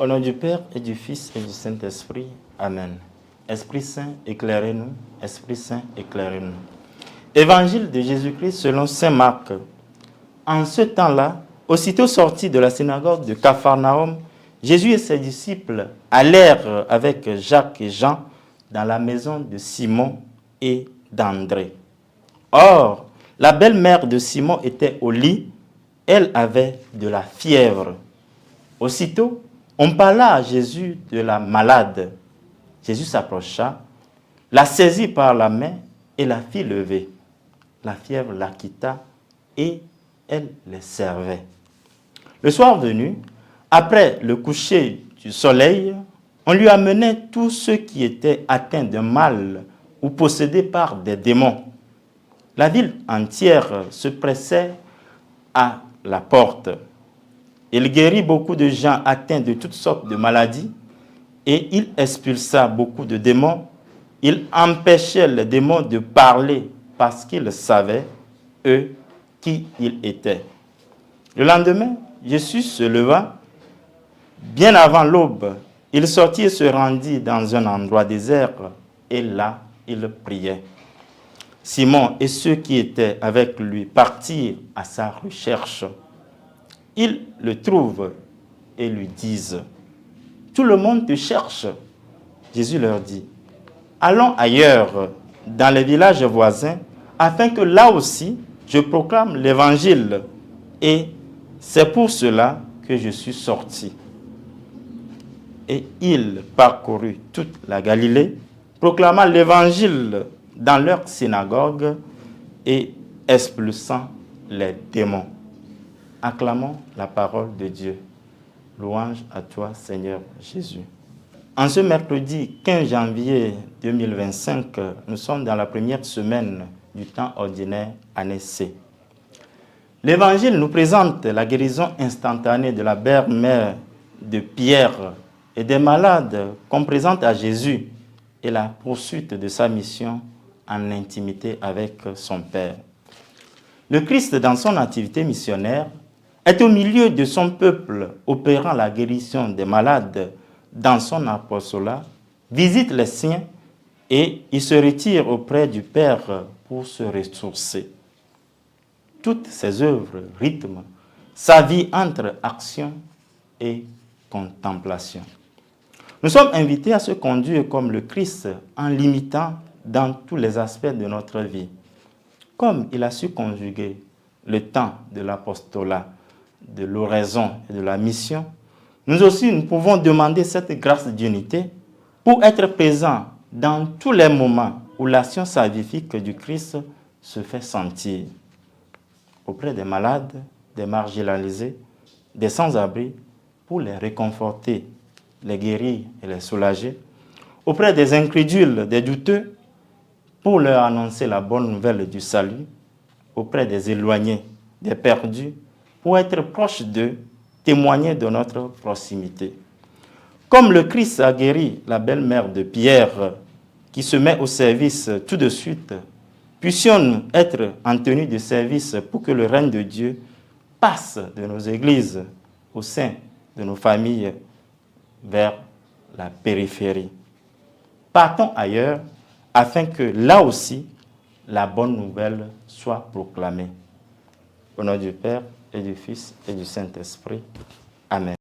Au nom du Père et du Fils et du Saint-Esprit. Amen. Esprit Saint, éclairez-nous. Esprit Saint, éclairez-nous. Évangile de Jésus-Christ selon saint Marc. En ce temps-là, aussitôt sortis de la synagogue de Capharnaüm, Jésus et ses disciples allèrent avec Jacques et Jean dans la maison de Simon et d'André. Or, la belle-mère de Simon était au lit, elle avait de la fièvre. Aussitôt, on parla à Jésus de la malade. Jésus s'approcha, la saisit par la main et la fit lever. La fièvre la quitta et elle les servait. Le soir venu, après le coucher du soleil, on lui amenait tous ceux qui étaient atteints d'un mal ou possédés par des démons. La ville entière se pressait à la porte. Il guérit beaucoup de gens atteints de toutes sortes de maladies et il expulsa beaucoup de démons. Il empêchait les démons de parler parce qu'ils savaient, eux, qui il était. Le lendemain, Jésus se leva. Bien avant l'aube, il sortit et se rendit dans un endroit désert et là, il priait. Simon et ceux qui étaient avec lui partirent à sa recherche. Ils le trouvent et lui disent « Tout le monde te cherche. » Jésus leur dit « Allons ailleurs, dans les villages voisins, afin que là aussi je proclame l'évangile. Et c'est pour cela que je suis sorti. » Et il parcourut toute la Galilée, proclamant l'évangile dans leur synagogue et expulsant les démons. Acclamons la parole de Dieu. Louange à toi, Seigneur Jésus. En ce mercredi 15 janvier 2025, nous sommes dans la première semaine du temps ordinaire, année C. L'Évangile nous présente la guérison instantanée de la belle-mère de Pierre et des malades qu'on présente à Jésus et la poursuite de sa mission en intimité avec son Père. Le Christ, dans son activité missionnaire, est au milieu de son peuple opérant la guérison des malades dans son apostolat, visite les siens et il se retire auprès du Père pour se ressourcer. Toutes ses œuvres rythment sa vie entre action et contemplation. Nous sommes invités à se conduire comme le Christ en l'imitant dans tous les aspects de notre vie. Comme il a su conjuguer le temps de l'apostolat, de l'oraison et de la mission, nous aussi nous pouvons demander cette grâce d'unité pour être présents dans tous les moments où l'action salvifique du Christ se fait sentir. Auprès des malades, des marginalisés, des sans-abri, pour les réconforter, les guérir et les soulager. Auprès des incrédules, des douteux, pour leur annoncer la bonne nouvelle du salut. Auprès des éloignés, des perdus, pour être proche d'eux, témoigner de notre proximité. Comme le Christ a guéri la belle-mère de Pierre, qui se met au service tout de suite, puissions-nous être en tenue de service pour que le règne de Dieu passe de nos églises au sein de nos familles vers la périphérie. Partons ailleurs afin que là aussi, la bonne nouvelle soit proclamée. Au nom du Père et du Fils et du Saint-Esprit. Amen.